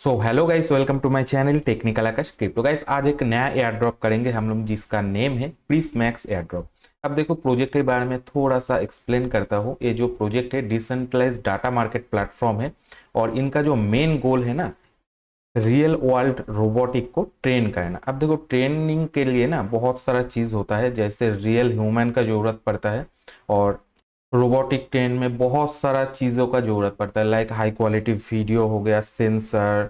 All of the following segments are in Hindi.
So hello guys, welcome to my channel technical Akash crypto. Guys आज एक नया एयर ड्रॉप करेंगे हम लोग, जिसका नेम है प्रिस्मैक्स एयर ड्रॉप। अब देखो, प्रोजेक्ट के बारे में थोड़ा सा एक्सप्लेन करता हूँ। ये जो प्रोजेक्ट है डिसेंट्रलाइज्ड डाटा मार्केट प्लेटफॉर्म है, और इनका जो मेन गोल है ना, रियल वर्ल्ड रोबोटिक को ट्रेन करना। अब देखो, ट्रेनिंग के लिए ना बहुत सारा चीज़ होता है, जैसे रियल ह्यूमन का ज़रूरत पड़ता है, और रोबोटिक ट्रेन में बहुत सारा चीज़ों का ज़रूरत पड़ता है, लाइक हाई क्वालिटी वीडियो हो गया, सेंसर,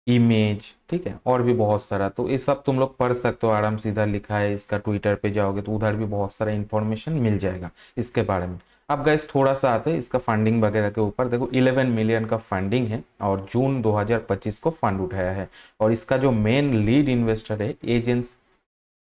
इमेज, ठीक है, और भी बहुत सारा। तो ये सब तुम लोग पढ़ सकते हो आराम से, इधर लिखा है। इसका ट्विटर पे जाओगे तो उधर भी बहुत सारा इंफॉर्मेशन मिल जाएगा इसके बारे में। अब गाइस थोड़ा सा आते हैं इसका फंडिंग वगैरह के ऊपर। देखो 11 मिलियन का फंडिंग है, और जून 2025 को फंड उठाया है। और इसका जो मेन लीड इन्वेस्टर है एजेंस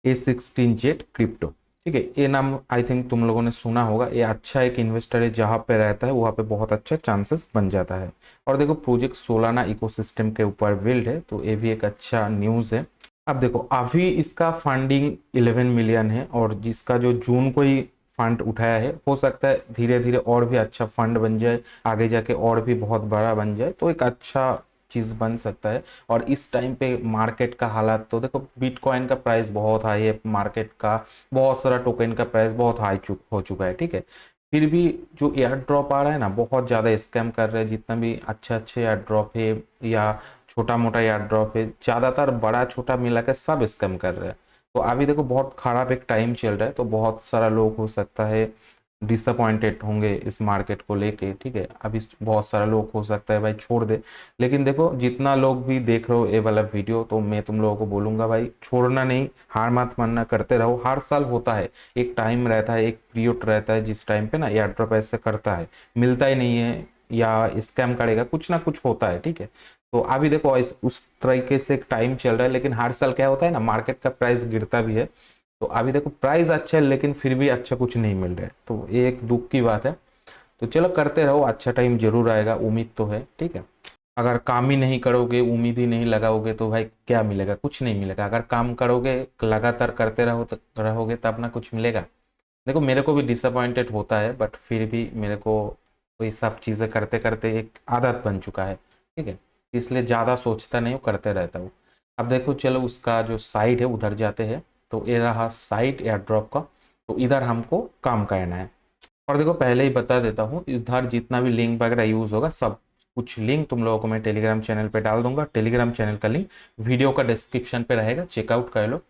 A16Z क्रिप्टो, ठीक है। ये नाम आई थिंक तुम लोगों ने सुना होगा। ये अच्छा एक इन्वेस्टर है, जहाँ पे रहता है वहाँ पे बहुत अच्छा चांसेस बन जाता है। और देखो, प्रोजेक्ट सोलाना इकोसिस्टम के ऊपर बिल्ड है, तो ये भी एक अच्छा न्यूज़ है। अब देखो, अभी इसका फंडिंग 11 मिलियन है, और जिसका जो जून को ही फंड उठाया है, हो सकता है धीरे धीरे और भी अच्छा फंड बन जाए, आगे जाके और भी बहुत बड़ा बन जाए, तो एक अच्छा चीज़ बन सकता है। और इस टाइम पे मार्केट का हालात तो देखो, बिटकॉइन का प्राइस बहुत हाई है, मार्केट का बहुत सारा टोकन का प्राइस बहुत हाई हो चुका है, ठीक है। फिर भी जो एयर ड्रॉप आ रहा है ना, बहुत ज़्यादा स्कैम कर रहे हैं। जितना भी अच्छे अच्छे एयर ड्रॉप है या छोटा मोटा एयर ड्रॉप है, ज़्यादातर बड़ा छोटा मिला के सब स्कैम कर रहे हैं। तो अभी देखो, बहुत खराब एक टाइम चल रहा है, तो बहुत सारा लोग हो सकता है डिसअपॉइंटेड होंगे इस मार्केट को लेके, ठीक है। अभी बहुत सारा लोग हो सकता है भाई छोड़ दे। लेकिन देखो, जितना लोग भी देख रहे हो ये वाला वीडियो, तो मैं तुम लोगों को बोलूंगा भाई, छोड़ना नहीं, हार मत मानना, करते रहो। हर साल होता है, एक टाइम रहता है, एक पीरियड रहता है, जिस टाइम पे ना एयर ड्रॉप ऐसे करता है, मिलता ही नहीं है या स्कैम करेगा, कुछ ना कुछ होता है, ठीक है। तो अभी देखो, इस उस तरीके से एक टाइम चल रहा है, लेकिन हर साल क्या होता है ना, मार्केट का प्राइस गिरता भी है। तो अभी देखो, प्राइस अच्छा है, लेकिन फिर भी अच्छा कुछ नहीं मिल रहा है, तो ये एक दुख की बात है। तो चलो, करते रहो, अच्छा टाइम जरूर आएगा, उम्मीद तो है, ठीक है। अगर काम ही नहीं करोगे, उम्मीद ही नहीं लगाओगे, तो भाई क्या मिलेगा? कुछ नहीं मिलेगा। अगर काम करोगे, लगातार करते रहो तो रहोगे, तब ना कुछ मिलेगा। देखो, मेरे को भी डिसअपॉइंटेड होता है, बट फिर भी मेरे को वही सब चीज़ें करते करते एक आदत बन चुका है, ठीक है। इसलिए ज़्यादा सोचता नहीं हूँ, करते रहता हूँ। अब देखो, चलो उसका जो साइट है उधर जाते हैं। तो ये रहा साइट एयर ड्रॉप का। तो इधर हमको काम करना है। और देखो, पहले ही बता देता हूँ, इधर जितना भी लिंक वगैरह यूज़ होगा, सब कुछ लिंक तुम लोगों को मैं टेलीग्राम चैनल पे डाल दूंगा। टेलीग्राम चैनल का लिंक वीडियो का डिस्क्रिप्शन पे रहेगा, चेकआउट कर लो।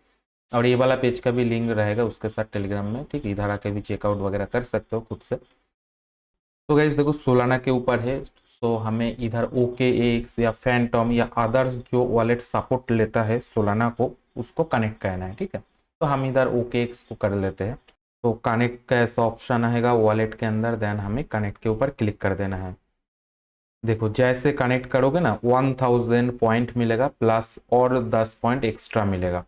और ये वाला पेज का भी लिंक रहेगा उसके साथ टेलीग्राम में, ठीक है। इधर आके भी चेकआउट वगैरह कर सकते हो खुद से। तो गाइस देखो, सोलाना के ऊपर है। सो हमें इधर ओके एक्स या फैंटम या अदर्स जो वॉलेट सपोर्ट लेता है सोलाना को, उसको कनेक्ट करना है, ठीक है। तो हम इधर ओके एक्स को कर लेते हैं। तो कनेक्ट का ऐसा ऑप्शन आएगा वॉलेट के अंदर, देन हमें कनेक्ट के ऊपर क्लिक कर देना है। देखो, जैसे कनेक्ट करोगे ना, 1000 पॉइंट मिलेगा, प्लस और 10 पॉइंट एक्स्ट्रा मिलेगा।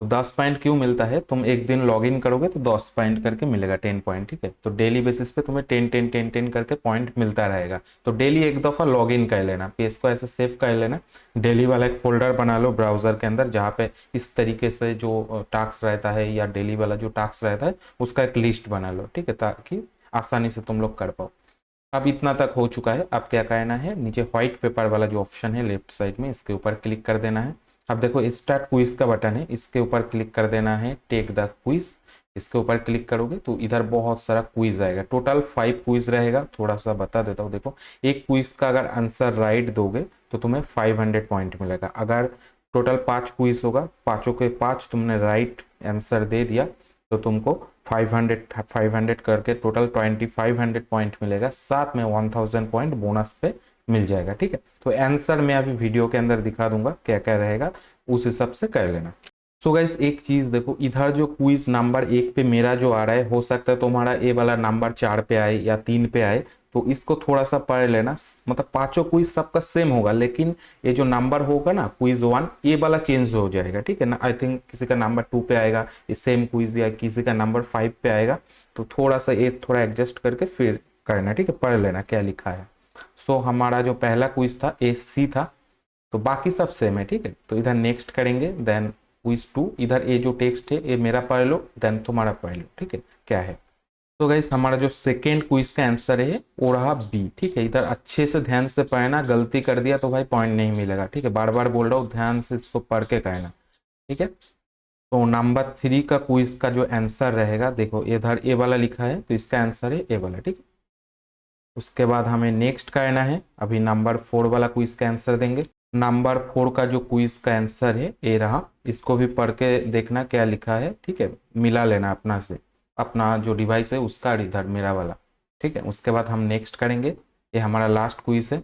तो 10 पॉइंट क्यों मिलता है? तुम एक दिन लॉग इन करोगे तो 10 पॉइंट करके मिलेगा, 10 पॉइंट, ठीक है। तो डेली बेसिस पे तुम्हें 10 करके पॉइंट मिलता रहेगा। तो डेली एक दफ़ा लॉग इन कर लेना, पेज को ऐसे सेव कर लेना। डेली वाला एक फोल्डर बना लो ब्राउजर के अंदर, जहाँ पे इस तरीके से जो टास्क रहता है या डेली वाला जो टास्क रहता है, उसका एक लिस्ट बना लो, ठीक है, ताकि आसानी से तुम लोग कर पाओ। अब इतना तक हो चुका है। अब क्या करना है, नीचे व्हाइट पेपर वाला जो ऑप्शन है लेफ्ट साइड में, इसके ऊपर क्लिक कर देना है। अब देखो, स्टार्ट क्विज का बटन है, इसके ऊपर क्लिक कर देना है, टेक द क्विज। इसके ऊपर क्लिक करोगे तो इधर बहुत सारा क्विज आएगा। टोटल 5 क्विज रहेगा। थोड़ा सा बता देता हूँ। देखो, एक क्विज का अगर आंसर राइट दोगे तो तुम्हें 500 पॉइंट मिलेगा। अगर टोटल 5 क्विज होगा, पाँचों के 5 तुमने राइट आंसर दे दिया, तो तुमको 500 करके टोटल 2500 पॉइंट मिलेगा। साथ में 1000 पॉइंट बोनस पे मिल जाएगा, ठीक है। तो आंसर मैं अभी वीडियो के अंदर दिखा दूंगा क्या क्या रहेगा, उस हिसाब से कर लेना। सो गाइस, एक चीज देखो, इधर जो क्विज नंबर 1 पे मेरा जो आ रहा है, हो सकता है तुम्हारा ए वाला नंबर 4 पे आए या 3 पे आए। तो इसको थोड़ा सा पढ़ लेना। मतलब पांचों क्विज सबका सेम होगा, लेकिन ये जो नंबर होगा ना, क्विज 1, ये वाला चेंज हो जाएगा, ठीक है ना। आई थिंक किसी का नंबर 2 पे आएगा ये सेम क्विज, या किसी का नंबर 5 पे आएगा। तो थोड़ा सा ये थोड़ा एडजस्ट करके फिर करना, ठीक है। पढ़ लेना क्या लिखा है। सो हमारा जो पहला क्विज था AC था, तो बाकी सब सेम है, ठीक है। तो इधर नेक्स्ट करेंगे, देन क्विज 2। इधर ये जो टेक्स्ट है ये मेरा पढ़ लो, देन तुम्हारा पढ़ लो, ठीक है, क्या है। तो गाइस हमारा जो सेकेंड क्विज का आंसर है वो रहा बी। ठीक है, इधर अच्छे से ध्यान से पढ़ना, गलती कर दिया तो भाई पॉइंट नहीं मिलेगा। ठीक है, बार बार बोल रहा हूँ, ध्यान से इसको पढ़ के कहना। ठीक है, तो नंबर 3 का क्विज का जो आंसर रहेगा, देखो इधर ए वाला लिखा है तो इसका आंसर है ए वाला। ठीक है, उसके बाद हमें नेक्स्ट करना है, अभी नंबर 4 वाला क्विज का आंसर देंगे। नंबर 4 का जो क्विज का आंसर है ए रहा, इसको भी पढ़ के देखना क्या लिखा है। ठीक है, मिला लेना अपना से, अपना जो डिवाइस है उसका और इधर मेरा वाला। ठीक है, उसके बाद हम नेक्स्ट करेंगे, ये हमारा लास्ट क्विज है।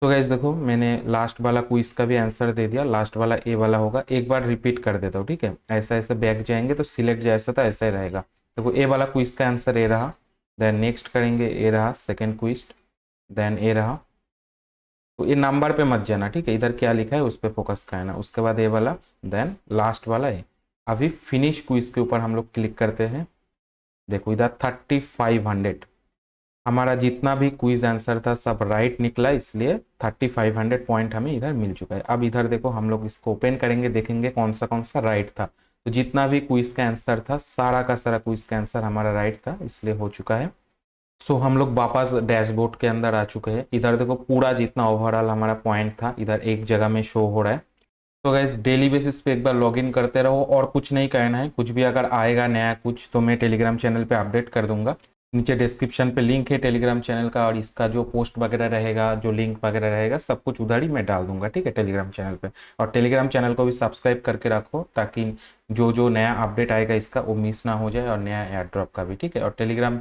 तो गाइस देखो मैंने लास्ट वाला क्विज का भी आंसर दे दिया, लास्ट वाला ए वाला होगा। एक बार रिपीट कर देता हूँ, ठीक है, ऐसा ऐसे बैक जाएंगे तो सिलेक्ट जैसा था ऐसा ही रहेगा। देखो ए वाला क्विज का आंसर ए रहा, देन नेक्स्ट करेंगे, ए रहा सेकेंड क्विज, देन ए रहा। तो ये नंबर पे मत जाना, ठीक है, इधर क्या लिखा है उस पर फोकस करना। उसके बाद ए वाला, देन लास्ट वाला ए। अभी फिनिश क्विज के ऊपर हम लोग क्लिक करते हैं। देखो इधर 3500 हमारा जितना भी क्विज आंसर था सब राइट निकला, इसलिए 3500 पॉइंट हमें इधर मिल चुका है। अब इधर देखो हम लोग इसको ओपन करेंगे, देखेंगे कौन सा राइट था। तो जितना भी क्विज का आंसर था सारा का सारा क्विज का आंसर हमारा राइट था, इसलिए हो चुका है। सो हम लोग वापस डैशबोर्ड के अंदर आ चुके हैं। इधर देखो पूरा जितना ओवरऑल हमारा पॉइंट था इधर एक जगह में शो हो रहा है। तो गाइज डेली बेसिस पे एक बार लॉगिन करते रहो, और कुछ नहीं करना है। कुछ भी अगर आएगा नया कुछ तो मैं टेलीग्राम चैनल पे अपडेट कर दूंगा। नीचे डिस्क्रिप्शन पे लिंक है टेलीग्राम चैनल का, और इसका जो पोस्ट वगैरह रहेगा, जो लिंक वगैरह रहेगा, सब कुछ उधर ही मैं डाल दूंगा। ठीक है, टेलीग्राम चैनल पे। और टेलीग्राम चैनल को भी सब्सक्राइब करके रखो, ताकि जो जो नया अपडेट आएगा इसका वो मिस ना हो जाए, और नया एयर ड्रॉप का भी। ठीक है, और टेलीग्राम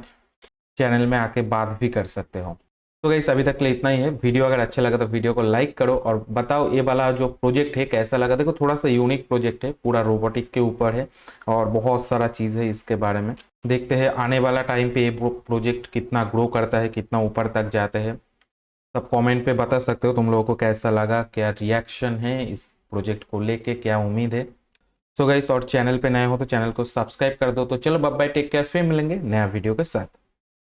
चैनल में आके बात भी कर सकते हो। तो गाइस अभी तक के लिए इतना ही है। वीडियो अगर अच्छा लगा तो वीडियो को लाइक करो, और बताओ ये वाला जो प्रोजेक्ट है कैसा लगा। देखो थोड़ा सा यूनिक प्रोजेक्ट है, पूरा रोबोटिक के ऊपर है, और बहुत सारा चीज़ है इसके बारे में। देखते हैं आने वाला टाइम पे ये प्रोजेक्ट कितना ग्रो करता है, कितना ऊपर तक जाते हैं। सब कमेंट पे बता सकते हो तुम लोगों को कैसा लगा, क्या रिएक्शन है इस प्रोजेक्ट को लेके, क्या उम्मीद है। सो गाइस, और चैनल पे नए हो तो चैनल को सब्सक्राइब कर दो। तो चलो बाय बाय, टेक केयर, फिर मिलेंगे नया वीडियो के साथ।